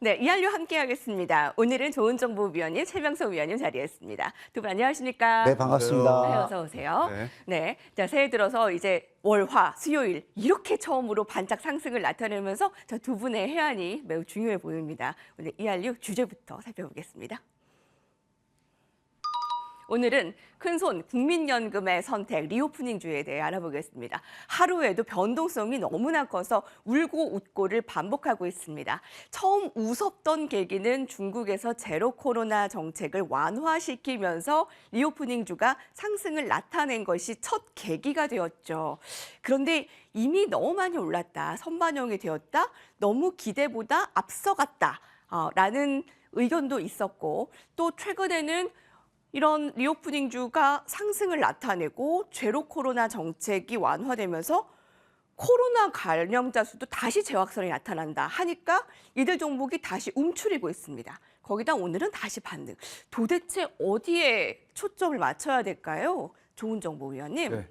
네, 이한류 함께하겠습니다. 오늘은 좋은정보위원님 최명석 위원님 자리했습니다. 두 분 안녕하십니까? 네, 네, 반갑습니다. 어서 오세요. 네. 네, 자 새해 들어서 이제 월, 화, 수요일 이렇게 처음으로 반짝 상승을 나타내면서 두 분의 해안이 매우 중요해 보입니다. 오늘 이한류 주제부터 살펴보겠습니다. 오늘은 큰손 국민연금의 선택 리오프닝주에 대해 알아보겠습니다. 하루에도 변동성이 너무나 커서 울고 웃고를 반복하고 있습니다. 처음 웃었던 계기는 중국에서 제로 코로나 정책을 완화시키면서 리오프닝주가 상승을 나타낸 것이 첫 계기가 되었죠. 그런데 이미 너무 많이 올랐다, 선반영이 되었다, 너무 기대보다 앞서갔다 라는 의견도 있었고, 또 최근에는 이런 리오프닝주가 상승을 나타내고 제로 코로나 정책이 완화되면서 코로나 감염자 수도 다시 재확산이 나타난다 하니까 이들 종목이 다시 움츠리고 있습니다. 거기다 오늘은 다시 반등. 도대체 어디에 초점을 맞춰야 될까요? 좋은정보위원님. 네.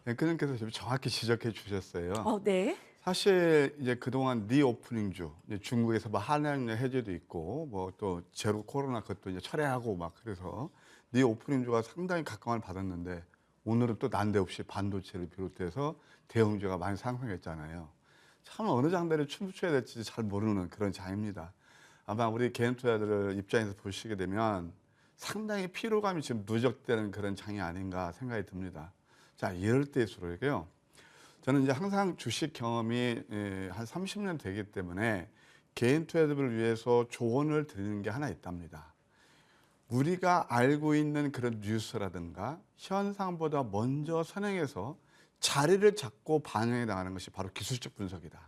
앵커님께서 좀 정확히 지적해 주셨어요. 네. 사실 이제 그동안 리오프닝주, 이제 중국에서 뭐 한양역 해제도 있고, 뭐 또 제로 코로나 그것도 이제 철회하고 막 그래서 리오프닝주가 상당히 각광을 받았는데 오늘은 또 난데없이 반도체를 비롯해서 대형주가 많이 상승했잖아요. 참 어느 장단에 춤을 춰야 될지 잘 모르는 그런 장입니다. 아마 우리 개인 투자자들 입장에서 보시게 되면 상당히 피로감이 지금 누적되는 그런 장이 아닌가 생각이 듭니다. 자, 이럴 때일수록요. 저는 이제 항상 주식 경험이 한 30년 되기 때문에 개인 투자자들을 위해서 조언을 드리는 게 하나 있답니다. 우리가 알고 있는 그런 뉴스라든가 현상보다 먼저 선행해서 자리를 잡고 반영해 나가는 것이 바로 기술적 분석이다.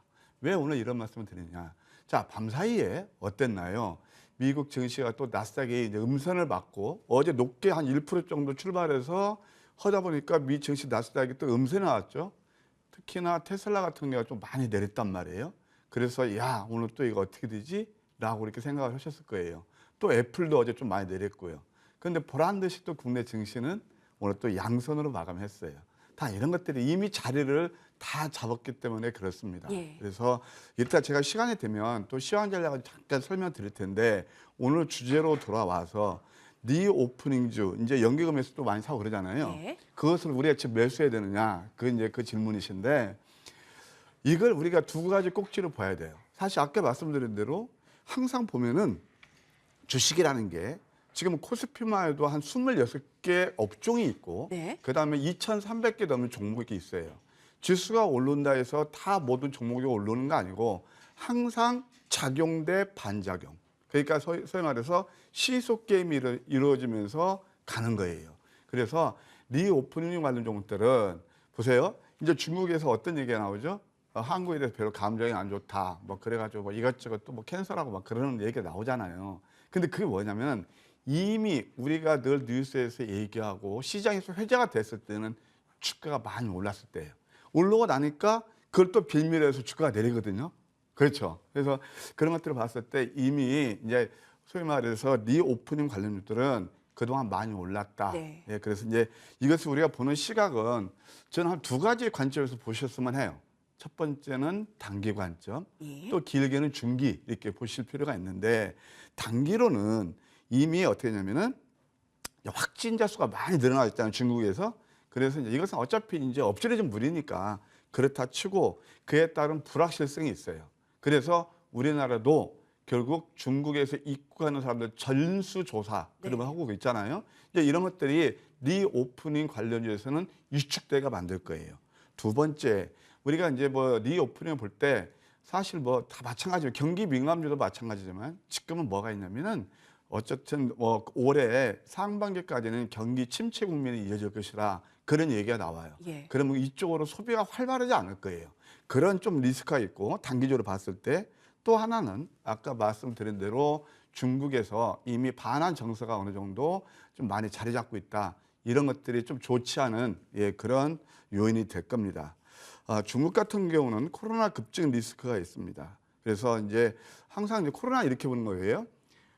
왜 오늘 이런 말씀을 드리냐. 자, 밤사이에 어땠나요? 미국 증시가 또 나스닥이 이제 음선을 맞고 어제 높게 한 1% 정도 출발해서 하다 보니까 미 증시 나스닥이 또 음선이 나왔죠. 특히나 테슬라 같은 경우가 좀 많이 내렸단 말이에요. 그래서 야, 오늘 또 이거 어떻게 되지? 라고 이렇게 생각을 하셨을 거예요. 또 애플도 어제 좀 많이 내렸고요. 그런데 보란 듯이 또 국내 증시는 오늘 또 양선으로 마감했어요. 다 이런 것들이 이미 자리를 다 잡았기 때문에 그렇습니다. 예. 그래서 이따 제가 시간이 되면 또 시황 전략을 잠깐 설명드릴 텐데 오늘 주제로 돌아와서 리오프닝주, 이제 연기금에서도 많이 사고 그러잖아요. 예. 그것을 우리가 지금 매수해야 되느냐, 그 이제 그 질문이신데 이걸 우리가 두 가지 꼭지를 봐야 돼요. 사실 아까 말씀드린 대로 항상 보면은 주식이라는 게 지금 코스피만 해도 한 26개 업종이 있고 네. 그다음에 2,300개 넘는 종목이 있어요. 지수가 오른다 해서 다 모든 종목이 오르는 거 아니고 항상 작용 대 반작용. 그러니까 소위 말해서 시속 게임이 이루어지면서 가는 거예요. 그래서 리오프닝 관련 종목들은 보세요. 이제 중국에서 어떤 얘기가 나오죠? 한국에 대해서 별로 감정이 안 좋다. 뭐 그래가지고 뭐 이것저것 또 뭐 캔슬하고 막 그러는 얘기가 나오잖아요. 근데 그게 뭐냐면 이미 우리가 늘 뉴스에서 얘기하고 시장에서 회자가 됐을 때는 주가가 많이 올랐을 때예요. 올라오고 나니까 그걸 또 빌미로 해서 주가가 내리거든요. 그렇죠. 그래서 그런 것들을 봤을 때 이미 이제 소위 말해서 리오프닝 관련주들은 그동안 많이 올랐다. 네. 예, 그래서 이제 이것을 우리가 보는 시각은 저는 한 두 가지 관점에서 보셨으면 해요. 첫 번째는 단기 관점, 예. 또 길게는 중기 이렇게 보실 필요가 있는데 단기로는 이미 어떻게 하냐면은 확진자 수가 많이 늘어나고 있잖아요, 중국에서. 그래서 이제 이것은 어차피 이제 엎질러진 물이니까 그렇다 치고 그에 따른 불확실성이 있어요. 그래서 우리나라도 결국 중국에서 입국하는 사람들 전수조사 그런 걸 하고 있잖아요. 이제 이런 것들이 리오프닝 관련주에서는 위축대가 만들 거예요. 두 번째, 우리가 이제 뭐 리오프닝을 볼 때 사실 뭐 다 마찬가지로 경기 민감주도 마찬가지지만 지금은 뭐가 있냐면은 어쨌든 뭐 올해 상반기까지는 경기 침체 국면이 이어질 것이라 그런 얘기가 나와요. 예. 그러면 이쪽으로 소비가 활발하지 않을 거예요. 그런 좀 리스크가 있고 단기적으로 봤을 때 또 하나는 아까 말씀드린 대로 중국에서 이미 반환 정서가 어느 정도 좀 많이 자리 잡고 있다. 이런 것들이 좀 좋지 않은 그런 요인이 될 겁니다. 중국 같은 경우는 코로나 급증 리스크가 있습니다. 그래서 이제 항상 이제 코로나 이렇게 보는 거예요.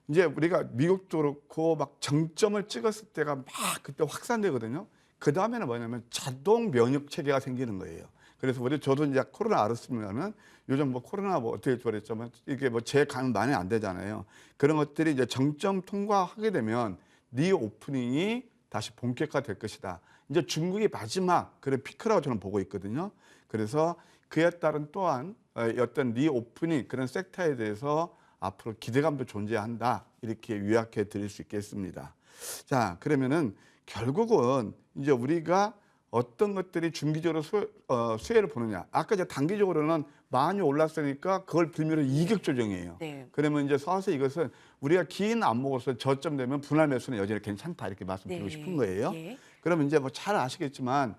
이제 우리가 미국도 그렇고 막 정점을 찍었을 때가 막 그때 확산되거든요. 그 다음에는 뭐냐면 자동 면역 체계가 생기는 거예요. 그래서 저도 이제 코로나 알았으면은 요즘 뭐 코로나 뭐 어떻게 그랬지만 이게 뭐 재감이 많이 안 되잖아요. 그런 것들이 이제 정점 통과하게 되면 리오프닝이 다시 본격화될 것이다. 이제 중국이 마지막 그런 피크라고 저는 보고 있거든요. 그래서 그에 따른 또한 어떤 리오프닝 그런 섹터에 대해서 앞으로 기대감도 존재한다. 이렇게 요약해 드릴 수 있겠습니다. 자, 그러면은 결국은 이제 우리가 어떤 것들이 중기적으로 수혜를 보느냐. 아까 이제 단기적으로는 많이 올랐으니까 그걸 빌미로 이격 조정이에요. 네. 그러면 이제 서서히 이것은 우리가 긴 안목으로서 저점 되면 분할 매수는 여전히 괜찮다 이렇게 말씀드리고 네. 싶은 거예요. 예. 그러면 이제 뭐 잘 아시겠지만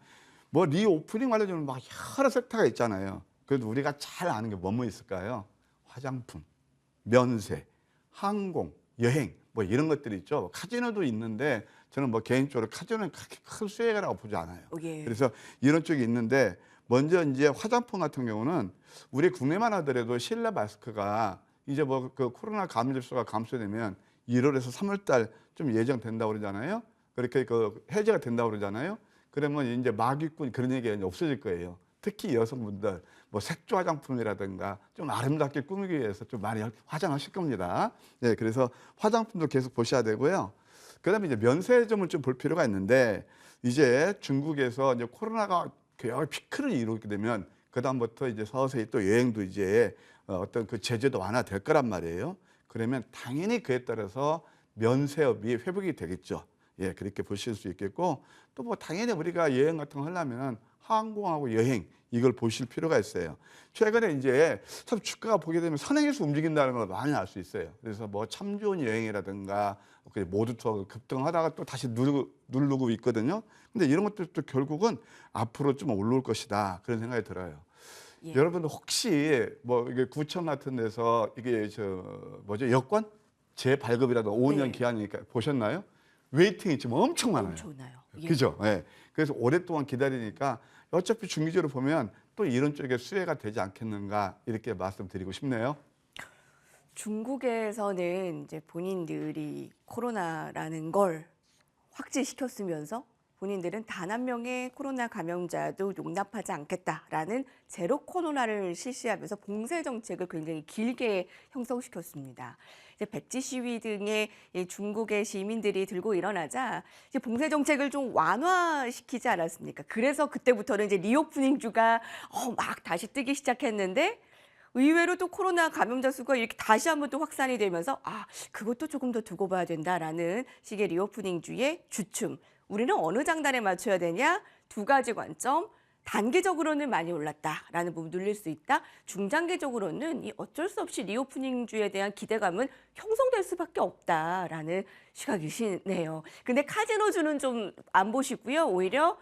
뭐 리오프닝 관련주는 막 여러 섹터가 있잖아요. 그래도 우리가 잘 아는 게 뭐뭐 있을까요? 화장품, 면세, 항공, 여행 뭐 이런 것들이 있죠. 카지노도 있는데 저는 뭐 개인적으로 카지노는 그렇게 큰 수혜라고 보지 않아요. 예. 그래서 이런 쪽이 있는데 먼저 이제 화장품 같은 경우는 우리 국내만 하더라도 실내 마스크가 이제 뭐 그 코로나 감염 수가 감소되면 1월에서 3월 달 좀 예정된다고 그러잖아요. 그렇게 그 해제가 된다고 그러잖아요. 그러면 이제 마기꾼 그런 얘기가 이제 없어질 거예요. 특히 여성분들 뭐 색조 화장품이라든가 좀 아름답게 꾸미기 위해서 좀 많이 화장하실 겁니다. 네, 그래서 화장품도 계속 보셔야 되고요. 그다음에 이제 면세점을 좀 볼 필요가 있는데 이제 중국에서 이제 코로나가 거의 피크를 이루게 되면 그다음부터 이제 서서히 또 여행도 이제 어떤 그 제재도 완화될 거란 말이에요. 그러면 당연히 그에 따라서 면세업이 회복이 되겠죠. 예, 그렇게 보실 수 있겠고 또 뭐 당연히 우리가 여행 같은 거 하려면 항공하고 여행 이걸 보실 필요가 있어요. 최근에 이제 참 주가가 보게 되면 선행해서 움직인다는 걸 많이 알 수 있어요. 그래서 뭐 참 좋은 여행이라든가 모두 투어 급등하다가 또 다시 누르고 있거든요. 근데 이런 것들도 결국은 앞으로 좀 올라올 것이다 그런 생각이 들어요. 예. 여러분들 혹시 뭐 이게 구청 같은 데서 이게 여권 재발급이라도 5년 네. 기한이니까 보셨나요? 웨이팅이 지금 엄청 많아요. 엄청나요. 예. 그죠? 예. 그래서 오랫동안 기다리니까 어차피 중기적으로 보면 또 이런 쪽에 수혜가 되지 않겠는가 이렇게 말씀드리고 싶네요. 중국에서는 이제 본인들이 코로나라는 걸 확진시켰으면서 본인들은 단 한 명의 코로나 감염자도 용납하지 않겠다라는 제로 코로나를 실시하면서 봉쇄 정책을 굉장히 길게 형성시켰습니다. 이제 백지 시위 등의 이 중국의 시민들이 들고 일어나자 이제 봉쇄 정책을 좀 완화시키지 않았습니까? 그래서 그때부터는 이제 리오프닝주가 막 다시 뜨기 시작했는데 의외로 또 코로나 감염자 수가 이렇게 다시 한번 또 확산이 되면서 그것도 조금 더 두고 봐야 된다라는 식의 리오프닝주의 주춤. 우리는 어느 장단에 맞춰야 되냐? 두 가지 관점. 단기적으로는 많이 올랐다라는 부분 눌릴 수 있다. 중장기적으로는 이 어쩔 수 없이 리오프닝주에 대한 기대감은 형성될 수밖에 없다라는 시각이시네요. 근데 카지노주는 좀 안 보시고요. 오히려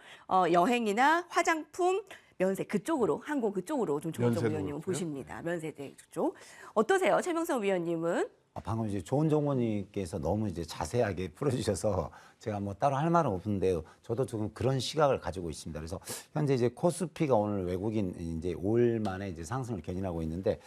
여행이나 화장품, 면세 그쪽으로 항공 그쪽으로 좀 조은정 면세도 위원님은 그렇고요. 보십니다. 면세대 쪽 어떠세요, 최명선 위원님은? 방금 이제 조은정 의원님께서 너무 이제 자세하게 풀어주셔서 제가 뭐 따로 할 말은 없는데요. 저도 지금 그런 시각을 가지고 있습니다. 그래서 현재 이제 코스피가 오늘 외국인 이제 5일 만에 이제 상승을 견인하고 있는데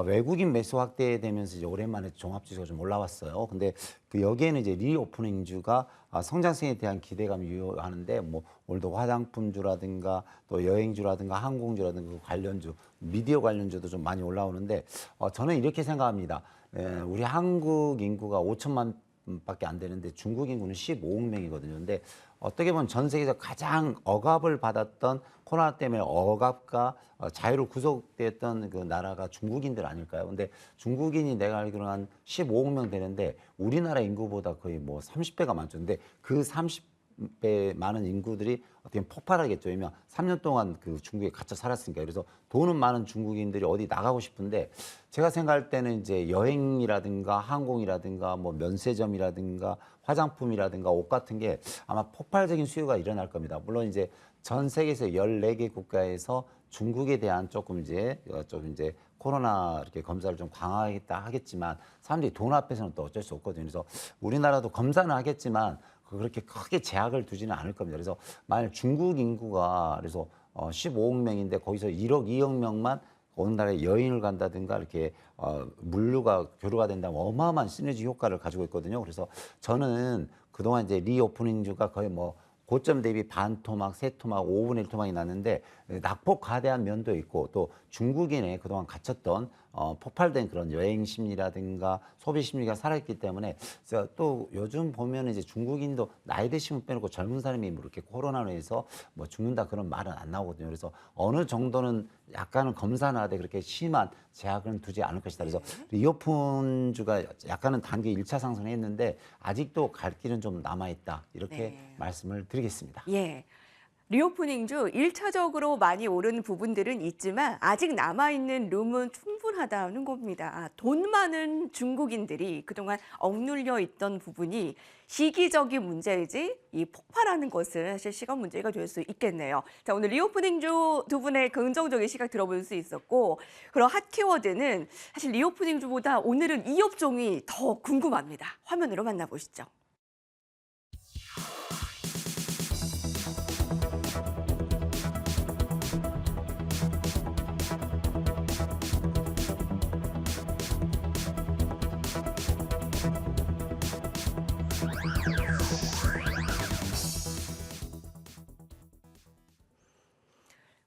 외국인 매수 확대되면서 이제 오랜만에 종합지수가 좀 올라왔어요. 근데 그 여기에는 이제 리오프닝주가 성장성에 대한 기대감이 유효하는데 뭐 오늘도 화장품주라든가 또 여행주라든가 항공주라든가 그 관련주, 미디어 관련주도 좀 많이 올라오는데 저는 이렇게 생각합니다. 우리 한국 인구가 5천만 밖에 안 되는데 중국 인구는 15억 명이거든요. 근데 어떻게 보면 전 세계에서 가장 억압을 받았던 코로나 때문에 억압과 자유로 구속됐던 그 나라가 중국인들 아닐까요? 근데 중국인이 내가 알기로는 한 15억 명 되는데 우리나라 인구보다 거의 뭐 30배가 많죠. 근데 그 30배 많은 인구들이 어떻게 보면 폭발하겠죠. 왜냐면 3년 동안 그 중국에 갇혀 살았으니까. 그래서 돈은 많은 중국인들이 어디 나가고 싶은데 제가 생각할 때는 이제 여행이라든가 항공이라든가 뭐 면세점이라든가 화장품이라든가 옷 같은 게 아마 폭발적인 수요가 일어날 겁니다. 물론 이제 전 세계에서 14개 국가에서 중국에 대한 조금 이제 코로나 이렇게 검사를 좀 강화하겠다 하겠지만 사람들이 돈 앞에서는 또 어쩔 수 없거든요. 그래서 우리나라도 검사는 하겠지만 그렇게 크게 제약을 두지는 않을 겁니다. 그래서 만약 중국 인구가 그래서 15억 명인데 거기서 1억, 2억 명만 어느 나라에 여행을 간다든가 이렇게 물류가 교류가 된다면 어마어마한 시너지 효과를 가지고 있거든요. 그래서 저는 그동안 이제 리오프닝주가 거의 뭐 고점 대비 반 토막, 세 토막, 5분의 1 토막이 났는데 낙폭과대한 면도 있고 또 중국인의 그동안 갇혔던 폭발된 그런 여행 심리라든가 소비 심리가 살아있기 때문에 또 요즘 보면 이제 중국인도 나이 드신 분 빼놓고 젊은 사람이 뭐 이렇게 코로나로 해서 뭐 죽는다 그런 말은 안 나오거든요. 그래서 어느 정도는 약간은 검사는 하되 그렇게 심한 제약은 두지 않을 것이다. 그래서 리오픈주가 약간은 단기 1차 상승했는데 아직도 갈 길은 좀 남아있다. 이렇게 네. 말씀을 드리겠습니다. 예. 리오프닝주 1차적으로 많이 오른 부분들은 있지만 아직 남아있는 룸은 충분하다는 겁니다. 돈 많은 중국인들이 그동안 억눌려 있던 부분이 시기적인 문제이지 이 폭발하는 것은 사실 시간 문제가 될 수 있겠네요. 자, 오늘 리오프닝주 두 분의 긍정적인 시각 들어볼 수 있었고 그런 핫 키워드는 사실 리오프닝주보다 오늘은 이 업종이 더 궁금합니다. 화면으로 만나보시죠.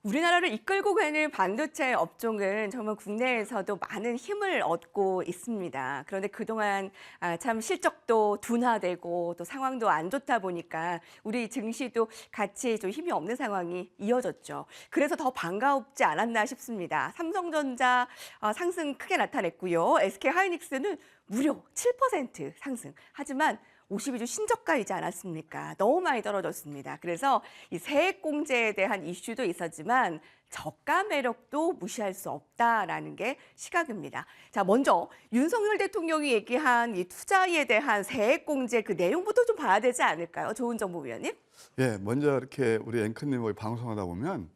우리나라를 이끌고 가는 반도체 업종은 정말 국내에서도 많은 힘을 얻고 있습니다. 그런데 그동안 참 실적도 둔화되고 또 상황도 안 좋다 보니까 우리 증시도 같이 좀 힘이 없는 상황이 이어졌죠. 그래서 더 반가웠지 않았나 싶습니다. 삼성전자 상승 크게 나타냈고요. SK하이닉스는 무려 7% 상승. 하지만 52주 신저가이지 않았습니까? 너무 많이 떨어졌습니다. 그래서 이 세액공제에 대한 이슈도 있었지만 저가 매력도 무시할 수 없다라는 게 시각입니다. 자, 먼저 윤석열 대통령이 얘기한 이 투자에 대한 세액공제 그 내용부터 좀 봐야 되지 않을까요? 조은정보위원님? 예, 먼저 이렇게 우리 앵커님하고 방송하다 보면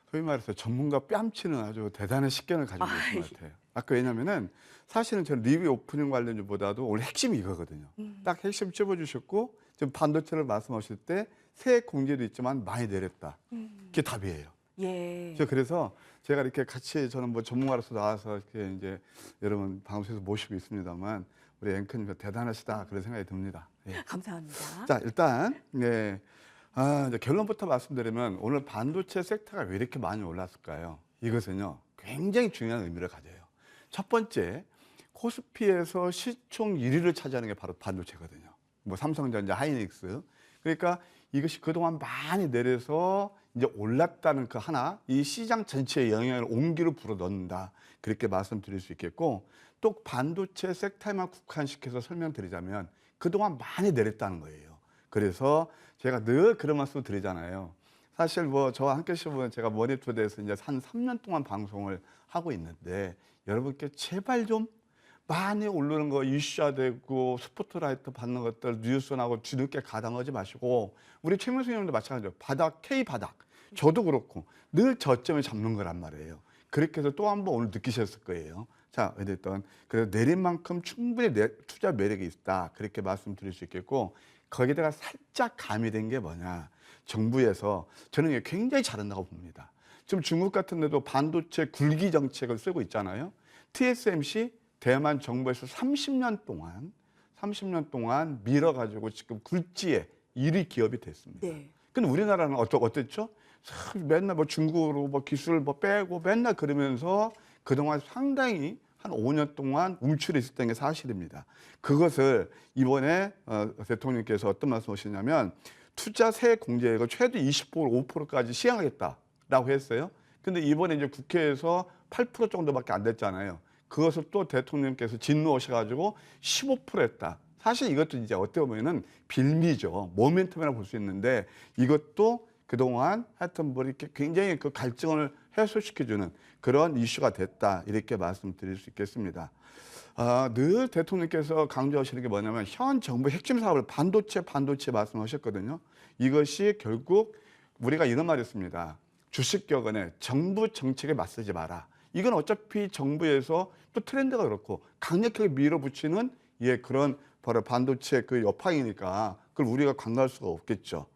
소위 말해서 전문가 뺨치는 아주 대단한 식견을 가지고 계신 것 같아요. 아까 왜냐면은 사실은 저는 리뷰 오프닝 관련주보다도 오늘 핵심이 이거거든요. 딱 핵심 찝어주셨고 지금 반도체를 말씀하실 때 세액 공제도 있지만 많이 내렸다. 그게 답이에요. 예. 그래서 제가 이렇게 같이 저는 뭐 전문가로서 나와서 이렇게 이제 여러분 방송에서 모시고 있습니다만 우리 앵커님 대단하시다 그런 생각이 듭니다. 예. 감사합니다. 자, 일단 네. 이제 결론부터 말씀드리면 오늘 반도체 섹터가 왜 이렇게 많이 올랐을까요? 이것은요, 굉장히 중요한 의미를 가져요. 첫 번째, 코스피에서 시총 1위를 차지하는 게 바로 반도체거든요. 뭐 삼성전자, 하이닉스. 그러니까 이것이 그동안 많이 내려서 이제 올랐다는 그 하나, 이 시장 전체의 영향을 옹기로 불어 넣는다. 그렇게 말씀드릴 수 있겠고, 또 반도체 섹터에만 국한시켜서 설명드리자면 그동안 많이 내렸다는 거예요. 그래서 제가 늘 그런 말씀 드리잖아요. 사실 뭐 저와 함께 하시면 제가 머니투데이에서 이제 한 3년 동안 방송을 하고 있는데 여러분께 제발 좀 많이 오르는 거 이슈화되고 스포트라이트 받는 것들 뉴스 나고 뒤늦게 가당하지 마시고 우리 최민수 형님도 마찬가지로 바닥 K 바닥 저도 그렇고 늘 저점을 잡는 거란 말이에요. 그렇게 해서 또 한 번 오늘 느끼셨을 거예요. 자, 어쨌든 그래서 내린 만큼 충분히 투자 매력이 있다 그렇게 말씀드릴 수 있겠고 거기다가 살짝 가미된 게 뭐냐 정부에서 저는 이게 굉장히 잘한다고 봅니다. 지금 중국 같은 데도 반도체 굴기 정책을 쓰고 있잖아요. TSMC 대만 정부에서 30년 동안 밀어가지고 지금 굴지에 1위 기업이 됐습니다. 네. 근데 우리나라는 어땠죠? 맨날 뭐 중국으로 뭐 기술 뭐 빼고 맨날 그러면서 그동안 상당히 한 5년 동안 움츠려 있었던 게 사실입니다. 그것을 이번에 대통령께서 어떤 말씀하시냐면 투자 세액 공제액을 최대 5%까지 시행하겠다라고 했어요. 근데 이번에 이제 국회에서 8% 정도밖에 안 됐잖아요. 그것을 또 대통령께서 진노하셔가지고 15% 했다. 사실 이것도 이제 어떻게 보면은 빌미죠. 모멘텀이라고 볼 수 있는데 이것도 그동안 하여튼 뭐 이렇게 굉장히 그 갈증을 해소시켜주는 그런 이슈가 됐다. 이렇게 말씀드릴 수 있겠습니다. 늘 대통령께서 강조하시는 게 뭐냐면 현 정부 핵심 사업을 반도체 말씀하셨거든요. 이것이 결국 우리가 이런 말이 있습니다. 주식격언에 정부 정책에 맞서지 마라. 이건 어차피 정부에서 또 트렌드가 그렇고 강력하게 밀어붙이는 그런 바로 반도체 그 여파이니까 그걸 우리가 관가할 수가 없겠죠.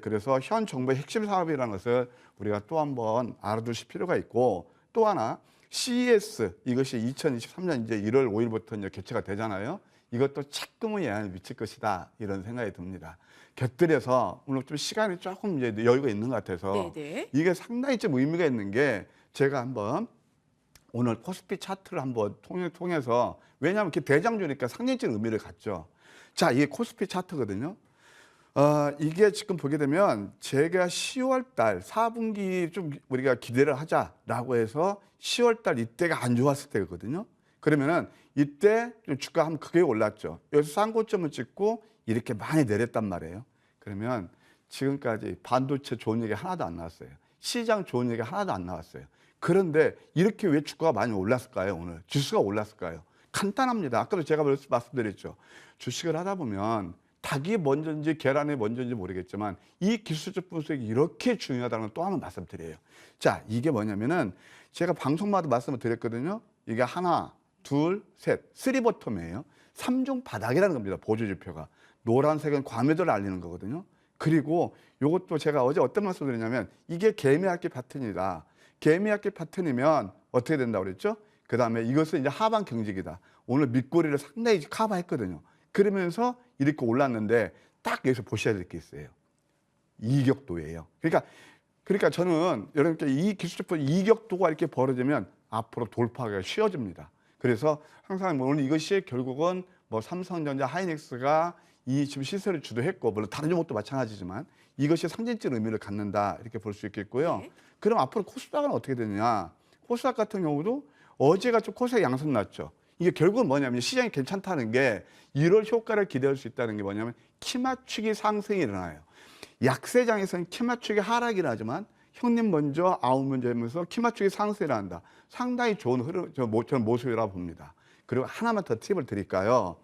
그래서 현 정부의 핵심 사업이라는 것을 우리가 또 한번 알아두실 필요가 있고 또 하나 CES 이것이 2023년 이제 1월 5일부터 이제 개최가 되잖아요. 이것도 조금은 영향을 미칠 것이다 이런 생각이 듭니다. 곁들여서 물론 좀 시간이 조금 이제 여유가 있는 것 같아서 네네. 이게 상당히 좀 의미가 있는 게 제가 한번 오늘 코스피 차트를 한번 통해서 왜냐하면 이렇게 대장주니까 상징적 의미를 갖죠. 자, 이게 코스피 차트거든요. 이게 지금 보게 되면 제가 10월 달 4분기 좀 우리가 기대를 하자라고 해서 10월 달 이때가 안 좋았을 때거든요. 그러면은 이때 좀 주가 한번 크게 올랐죠. 여기서 쌍고점을 찍고 이렇게 많이 내렸단 말이에요. 그러면 지금까지 반도체 좋은 얘기 하나도 안 나왔어요. 시장 좋은 얘기 하나도 안 나왔어요. 그런데 이렇게 왜 주가가 많이 올랐을까요? 오늘 주수가 올랐을까요? 간단합니다. 아까도 제가 말씀드렸죠. 주식을 하다 보면 닭이 먼저인지 계란이 먼저인지 모르겠지만 이 기술적 분석이 이렇게 중요하다는 걸 또 한번 말씀드려요. 자, 이게 뭐냐면은 제가 방송마다 말씀을 드렸거든요. 이게 하나, 둘, 셋, 쓰리 버텀이에요. 3중 바닥이라는 겁니다. 보조지표가. 노란색은 과매도를 알리는 거거든요. 그리고 이것도 제가 어제 어떤 말씀을 드렸냐면 이게 개미학기 패턴이다. 개미학기 패턴이면 어떻게 된다고 그랬죠? 그 다음에 이것은 이제 하반 경직이다. 오늘 밑꼬리를 상당히 커버했거든요. 그러면서 이렇게 올랐는데 딱 여기서 보셔야 될 게 있어요. 이격도예요. 그러니까 저는 여러분께 이 기술적 이격도가 이렇게 벌어지면 앞으로 돌파하기가 쉬워집니다. 그래서 항상 오늘 이것이 결국은 뭐 삼성전자, 하이닉스가 이 지금 시세를 주도했고 물론 다른 종목도 마찬가지지만 이것이 상징적 의미를 갖는다 이렇게 볼 수 있겠고요. 네. 그럼 앞으로 코스닥은 어떻게 되느냐? 코스닥 같은 경우도 어제가 좀 코스닥 양선 났죠. 이게 결국은 뭐냐면 시장이 괜찮다는 게 1월 효과를 기대할 수 있다는 게 뭐냐면 키 맞추기 상승이 일어나요. 약세장에서는 키 맞추기 하락이 나지만 형님 먼저 아우 먼저 하면서 키 맞추기 상승이 일어난다. 상당히 좋은 흐름, 저는 모습이라고 봅니다. 그리고 하나만 더 팁을 드릴까요?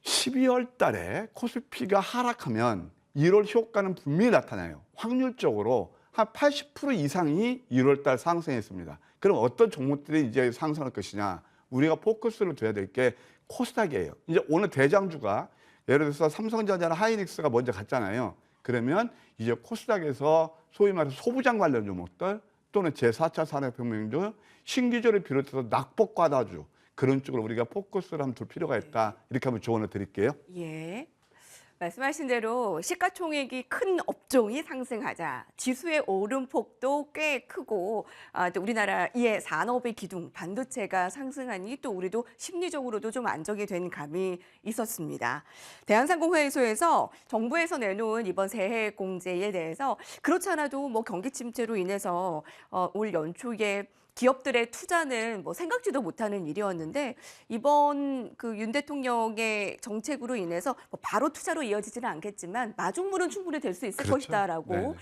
12월 달에 코스피가 하락하면 1월 효과는 분명히 나타나요. 확률적으로 한 80% 이상이 1월 달 상승했습니다. 그럼 어떤 종목들이 이제 상승할 것이냐? 우리가 포커스를 둬야 될 게 코스닥이에요. 이제 오늘 대장주가 예를 들어서 삼성전자나 하이닉스가 먼저 갔잖아요. 그러면 이제 코스닥에서 소위 말해서 소부장 관련 종목들 또는 제4차 산업혁명주, 신기술을 비롯해서 낙폭과다주 그런 쪽으로 우리가 포커스를 한번 둘 필요가 있다. 이렇게 한번 조언을 드릴게요. 예. 말씀하신 대로 시가총액이 큰 업종이 상승하자 지수의 오름폭도 꽤 크고 또 우리나라의 산업의 기둥 반도체가 상승하니 또 우리도 심리적으로도 좀 안정이 된 감이 있었습니다. 대한상공회의소에서 정부에서 내놓은 이번 세해 공제에 대해서 그렇지 않아도 뭐 경기 침체로 인해서 올 연초에 기업들의 투자는 뭐 생각지도 못하는 일이었는데 이번 그 윤 대통령의 정책으로 인해서 뭐 바로 투자로 이어지지는 않겠지만 마중물은 충분히 될 수 있을 그렇죠. 것이다라고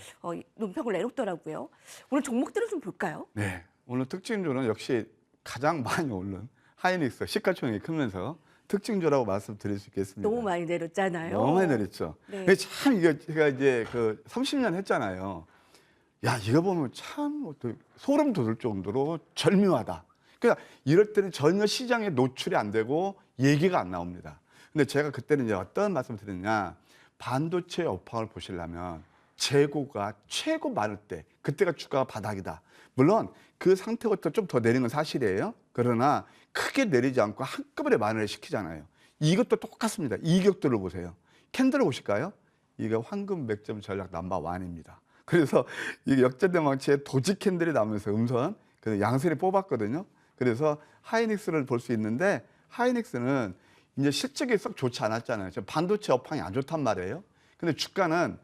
논평을 내놓더라고요. 오늘 종목들을 좀 볼까요? 네. 오늘 특징주는 역시 가장 많이 오른 하이닉스 시가총액이 크면서 특징주라고 말씀드릴 수 있겠습니다. 너무 많이 내렸잖아요. 너무 많이 내렸죠. 네. 근데 참 이거 제가 이제 그 30년 했잖아요. 야, 이거 보면 참 소름 돋을 정도로 절묘하다. 그러니까 이럴 때는 전혀 시장에 노출이 안 되고 얘기가 안 나옵니다. 근데 제가 그때는 이제 어떤 말씀을 드렸냐. 반도체 업황을 보시려면 재고가 최고 많을 때 그때가 주가가 바닥이다. 물론 그 상태부터 좀 더 내리는 건 사실이에요. 그러나 크게 내리지 않고 한꺼번에 만회를 시키잖아요. 이것도 똑같습니다. 이격도를 보세요. 캔들을 보실까요? 이게 황금 맥점 전략 넘버1입니다. 그래서 이 역전된 망치에 도지 캔들이 나오면서 음선, 그 양선이 뽑았거든요. 그래서 하이닉스를 볼 수 있는데 하이닉스는 이제 실적이 썩 좋지 않았잖아요. 반도체 업황이 안 좋단 말이에요. 근데 주가는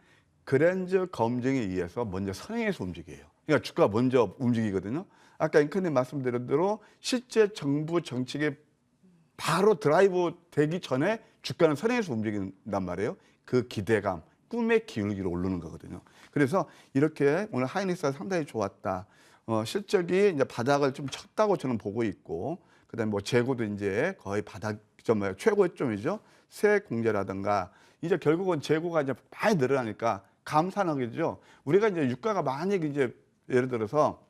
그랜저 검증에 의해서 먼저 선행해서 움직여요. 그러니까 주가가 먼저 움직이거든요. 아까 앵커님 말씀드린 대로 실제 정부 정책에 바로 드라이브 되기 전에 주가는 선행해서 움직인단 말이에요. 그 기대감, 꿈의 기울기로 오르는 거거든요. 그래서 이렇게 오늘 하이닉스가 상당히 좋았다. 실적이 이제 바닥을 좀 쳤다고 저는 보고 있고, 그다음에 뭐 재고도 이제 거의 바닥 최고점이죠. 새 공제라든가 이제 결국은 재고가 이제 많이 늘어나니까 감산하겠죠. 우리가 이제 유가가 만약에 이제 예를 들어서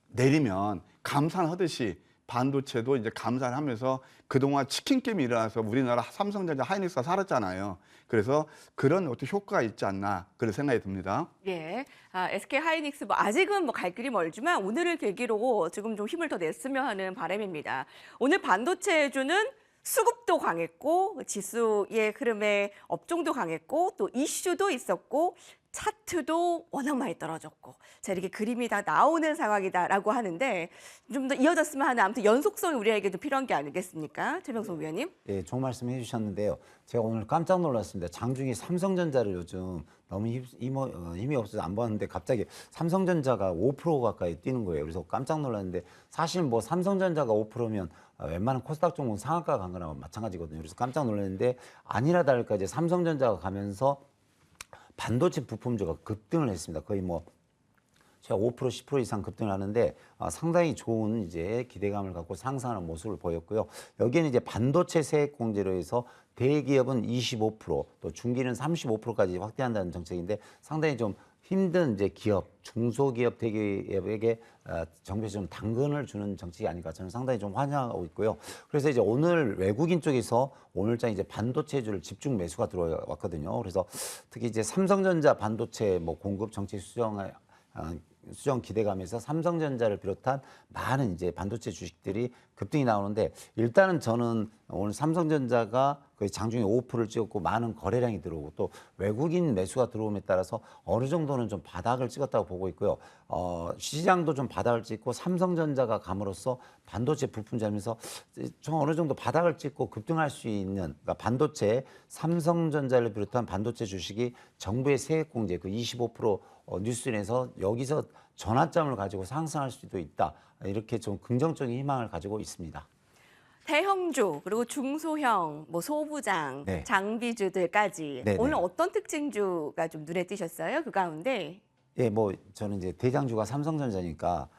내리면 감산하듯이 반도체도 이제 감산하면서 그동안 치킨 게임이 일어나서 우리나라 삼성전자 하이닉스가 살았잖아요. 그래서 그런 어떤 효과가 있지 않나 그런 생각이 듭니다. 예. SK 하이닉스 뭐 아직은 뭐 갈 길이 멀지만 오늘을 계기로 지금 좀 힘을 더 냈으면 하는 바람입니다. 오늘 반도체주는 수급도 강했고 지수의 흐름에 업종도 강했고 또 이슈도 있었고 차트도 워낙 많이 떨어졌고 자 이렇게 그림이 다 나오는 상황이다라고 하는데 좀 더 이어졌으면 하는 아무튼 연속성이 우리에게도 필요한 게 아니겠습니까? 최명석 위원님. 예, 좋은 말씀 해주셨는데요. 제가 오늘 깜짝 놀랐습니다. 장중에 삼성전자를 요즘 너무 힘이 없어서 안 봤는데 갑자기 삼성전자가 5% 가까이 뛰는 거예요. 그래서 깜짝 놀랐는데 사실 뭐 삼성전자가 5%면 웬만한 코스닥 종목 상한가 간 거나 마찬가지거든요. 그래서 깜짝 놀랐는데 아니라 다를까 이제 삼성전자가 가면서 반도체 부품주가 급등을 했습니다. 거의 뭐 제가 5% 10% 이상 급등을 하는데 상당히 좋은 이제 기대감을 갖고 상승하는 모습을 보였고요. 여기에는 이제 반도체 세액 공제로 해서 대기업은 25%, 또 중기는 35%까지 확대한다는 정책인데 상당히 좀 힘든 이제 기업, 중소기업, 대기업에게 정부에서 좀 당근을 주는 정책이 아닐까 저는 상당히 좀 환영하고 있고요. 그래서 이제 오늘 외국인 쪽에서 오늘장 이제 반도체주를 집중 매수가 들어왔거든요. 그래서 특히 이제 삼성전자 반도체 뭐 공급 정책 수정 기대감에서 삼성전자를 비롯한 많은 이제 반도체 주식들이 급등이 나오는데 일단은 저는 오늘 삼성전자가 거의 장중에 5%를 찍었고 많은 거래량이 들어오고 또 외국인 매수가 들어옴에 따라서 어느 정도는 좀 바닥을 찍었다고 보고 있고요. 시장도 좀 바닥을 찍고 삼성전자가 감으로써 반도체 부품점에서 좀 어느 정도 바닥을 찍고 급등할 수 있는 그러니까 반도체 삼성전자를 비롯한 반도체 주식이 정부의 세액 공제 그 25% 뉴스인에서 여기서 전환점을 가지고 상승할 수도 있다. 이렇게 좀 긍정적인 희망을 가지고 있습니다. 대형주 그리고 중소형 뭐 소부장 네. 장비주들까지 네, 오늘 네. 어떤 특징주가 좀 눈에 띄셨어요? 그 가운데 예, 뭐 저는 이제 대장주가 삼성전자니까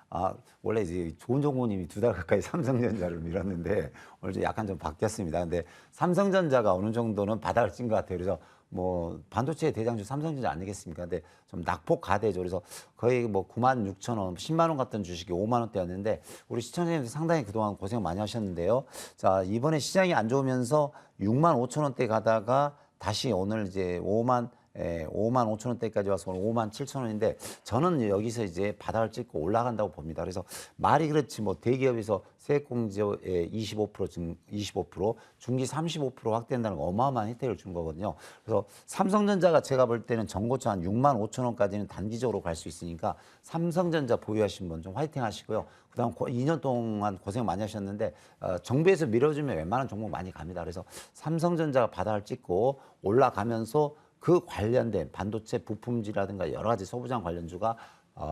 원래 이제 좋은 정보님이 2달 가까이 삼성전자를 밀었는데 오늘 좀 약간 좀 바뀌었습니다. 근데 삼성전자가 어느 정도는 바닥을 찐 것 같아요. 그래서 뭐 반도체 대장주 삼성전자 아니겠습니까? 근데 좀 낙폭 가대죠. 그래서 거의 뭐 96,000원, 10만 원 같던 주식이 5만 원대였는데 우리 시청자님들 상당히 그동안 고생 많이 하셨는데요. 자, 이번에 시장이 안 좋으면서 6만 5천 원대 가다가 다시 오늘 이제 5만 5만 5천 원대까지 와서 오늘 5만 7천 원인데 저는 여기서 이제 바닥을 찍고 올라간다고 봅니다. 그래서 말이 그렇지 뭐 대기업에서 세액공제에 25%, 중기 35% 확대한다는 거 어마어마한 혜택을 준 거거든요. 그래서 삼성전자가 제가 볼 때는 전고점 한 6만 5천 원까지는 단기적으로 갈 수 있으니까 삼성전자 보유하신 분 좀 화이팅 하시고요. 그다음 2년 동안 고생 많이 하셨는데 정부에서 밀어주면 웬만한 종목 많이 갑니다. 그래서 삼성전자가 바닥을 찍고 올라가면서 그 관련된 반도체 부품지라든가 여러 가지 소부장 관련주가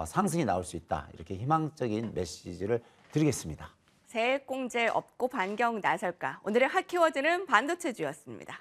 상승이 나올 수 있다. 이렇게 희망적인 메시지를 드리겠습니다. 세액공제 없고 반경 나설까? 오늘의 핫 키워드는 반도체주였습니다.